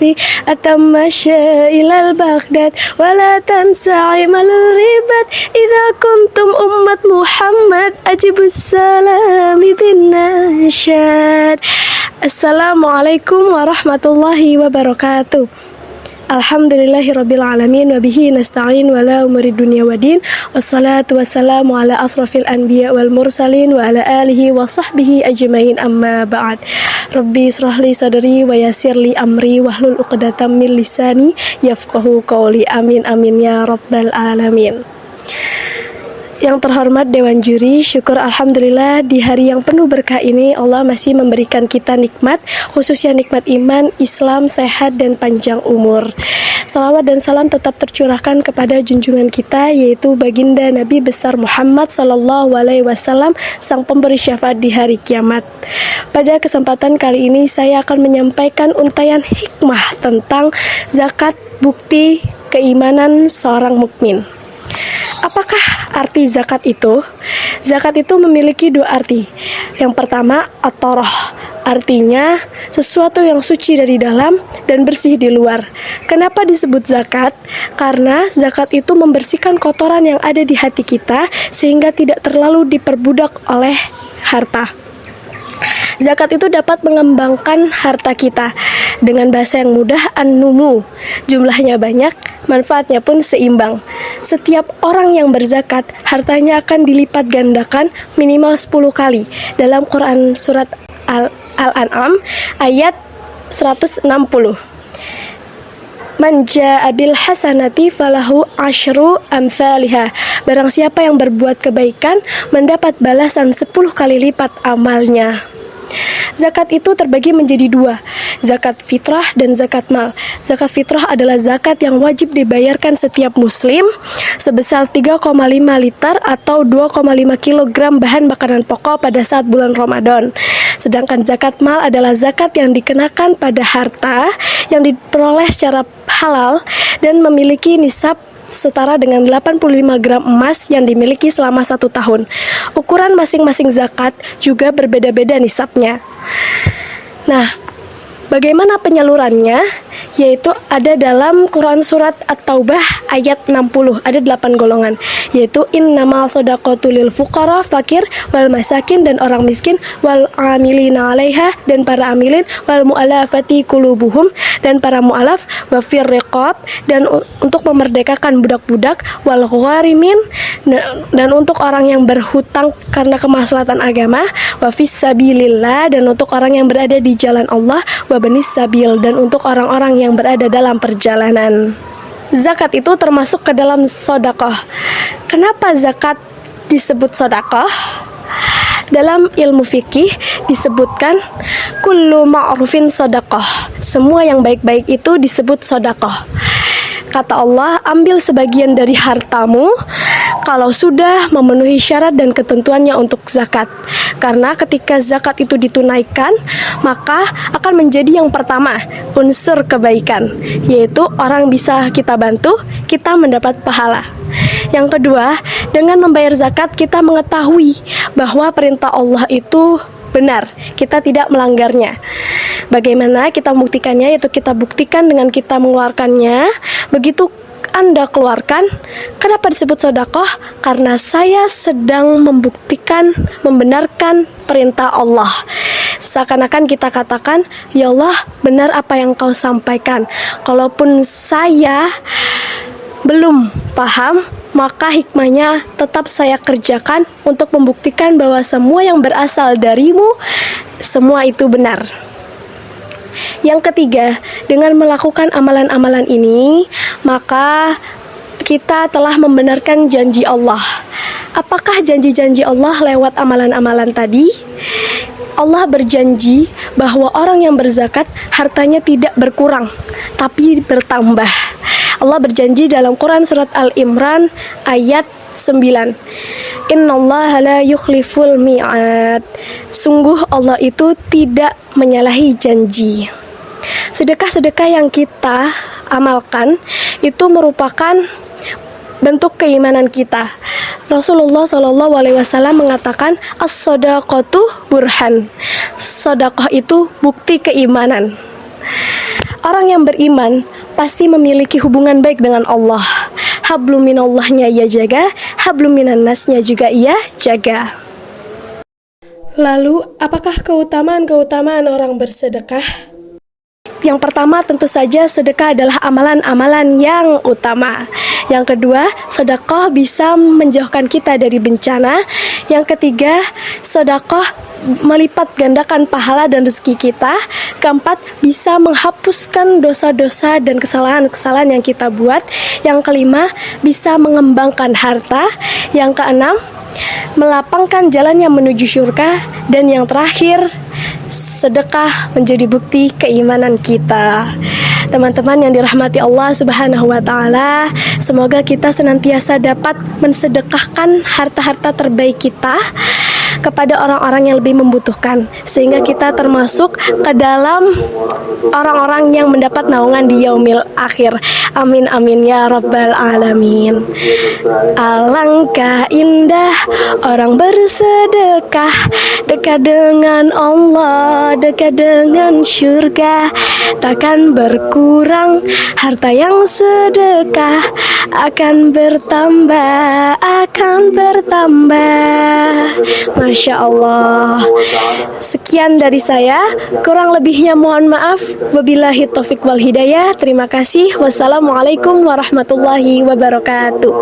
الأصل أتم الشيء إلى البغداد ولا تنسى عمل الرباط إذا كنتم أمة محمد أجب السلام بالنشاد. Assalamualaikum warahmatullahi wabarakatuh. Alhamdulillahirabbil alamin wa bihi nasta'in wa la umuri dunya waddin. Wassalatu wassalamu ala asrafil anbiya wal mursalin wa ala alihi wa sahbihi ajmain, amma ba'd. Rabbi israh li sadri wa yassir li amri wahlul 'uqdatam min lisani yafqahu qawli. Amin amin ya rabbal alamin. Yang terhormat Dewan Juri, syukur Alhamdulillah di hari yang penuh berkah ini Allah masih memberikan kita nikmat, khususnya nikmat iman, Islam, sehat, dan panjang umur. Salawat dan salam tetap tercurahkan kepada junjungan kita, yaitu baginda Nabi besar Muhammad SAW, sang pemberi syafaat di hari kiamat. Pada kesempatan kali ini saya akan menyampaikan untayan hikmah tentang zakat, bukti keimanan seorang mukmin. Apakah arti zakat itu? Zakat itu memiliki dua arti. Yang pertama, at-thahirah, artinya sesuatu yang suci dari dalam dan bersih di luar. Kenapa disebut zakat? Karena zakat itu membersihkan kotoran yang ada di hati kita sehingga tidak terlalu diperbudak oleh harta. Zakat itu dapat mengembangkan harta kita. Dengan bahasa yang mudah, an-numu. Jumlahnya banyak, manfaatnya pun seimbang. Setiap orang yang berzakat, hartanya akan dilipat gandakan minimal 10 kali. Dalam Quran surat Al-An'am ayat 160. Man jaa'a bil hasanati falahu asyru amsalihha. Barang siapa yang berbuat kebaikan mendapat balasan 10 kali lipat amalnya. Zakat itu terbagi menjadi dua, zakat fitrah dan zakat mal. Zakat fitrah adalah zakat yang wajib dibayarkan setiap muslim sebesar 3,5 liter atau 2,5 kg bahan makanan pokok pada saat bulan Ramadan. Sedangkan zakat mal adalah zakat yang dikenakan pada harta yang diperoleh secara halal dan memiliki nisab setara dengan 85 gram emas yang dimiliki selama 1 tahun. Ukuran masing-masing zakat juga berbeda-beda nisabnya. Nah, bagaimana penyalurannya? Yaitu ada dalam Quran surat At-Taubah ayat 60, ada 8 golongan, yaitu innamal shadaqatu lil fuqara, fakir, wal masakin, dan orang miskin, wal amilina 'alaiha, dan para amilin, wal mu'allafati qulubuhum, dan para mu'alaf, wa fir riqab, dan untuk memerdekakan budak-budak, wal gharimin, dan untuk orang yang berhutang karena kemaslahatan agama, wa fis sabilillah, dan untuk orang yang berada di jalan Allah, wa banis sabil, dan untuk orang-orang yang berada dalam perjalanan. Zakat itu termasuk ke dalam sedekah. Kenapa zakat disebut sedekah? Dalam ilmu fikih disebutkan kullu ma'rufin sedekah. Semua yang baik-baik itu disebut sedekah. Kata Allah, ambil sebagian dari hartamu kalau sudah memenuhi syarat dan ketentuannya untuk zakat. Karena ketika zakat itu ditunaikan, maka akan menjadi yang pertama unsur kebaikan, yaitu orang bisa kita bantu, kita mendapat pahala. Yang kedua, dengan membayar zakat kita mengetahui bahwa perintah Allah itu benar, kita tidak melanggarnya. Bagaimana kita membuktikannya? Yaitu kita buktikan dengan kita mengeluarkannya. Begitu Anda keluarkan, kenapa disebut sedekah? Karena saya sedang membuktikan, membenarkan perintah Allah. Seakan-akan kita katakan, ya Allah, benar apa yang kau sampaikan. Kalaupun saya belum paham, maka hikmahnya tetap saya kerjakan untuk membuktikan bahwa semua yang berasal darimu, semua itu benar. Yang ketiga, dengan melakukan amalan-amalan ini, maka kita telah membenarkan janji Allah. Apakah janji-janji Allah lewat amalan-amalan tadi? Allah berjanji bahwa orang yang berzakat hartanya tidak berkurang, tapi bertambah. Allah berjanji dalam Quran surat Al-Imran ayat 9. Innallaha la yukhliful mi'ad. Sungguh Allah itu tidak menyalahi janji. Sedekah-sedekah yang kita amalkan itu merupakan bentuk keimanan kita. Rasulullah SAW mengatakan as-shadaqatu burhan. Sedekah itu bukti keimanan. Orang yang beriman pasti memiliki hubungan baik dengan Allah. Hablum minallahnya ia jaga, hablum minan nasnya juga ia jaga. Lalu, apakah keutamaan-keutamaan orang bersedekah? Yang pertama tentu saja sedekah adalah amalan-amalan yang utama. Yang kedua, sedekah bisa menjauhkan kita dari bencana. Yang ketiga, sedekah melipat gandakan pahala dan rezeki kita. Keempat, bisa menghapuskan dosa-dosa dan kesalahan-kesalahan yang kita buat. Yang kelima, bisa mengembangkan harta. Yang keenam, melapangkan jalan yang menuju surga. Dan yang terakhir, sedekah menjadi bukti keimanan kita. Teman-teman yang dirahmati Allah Subhanahu wa taala, semoga kita senantiasa dapat mensedekahkan harta-harta terbaik kita kepada orang-orang yang lebih membutuhkan, sehingga kita termasuk ke dalam orang-orang yang mendapat naungan di yaumil akhir. Amin amin ya rabbal alamin. Alangkah indah orang bersedekah, dekat dengan Allah, dekat dengan surga. Takkan berkurang harta yang sedekah, akan bertambah, akan bertambah. Masya Allah. Sekian dari saya, kurang lebihnya mohon maaf. Wabillahi taufik wal hidayah. Terima kasih. Wassalamualaikum warahmatullahi wabarakatuh.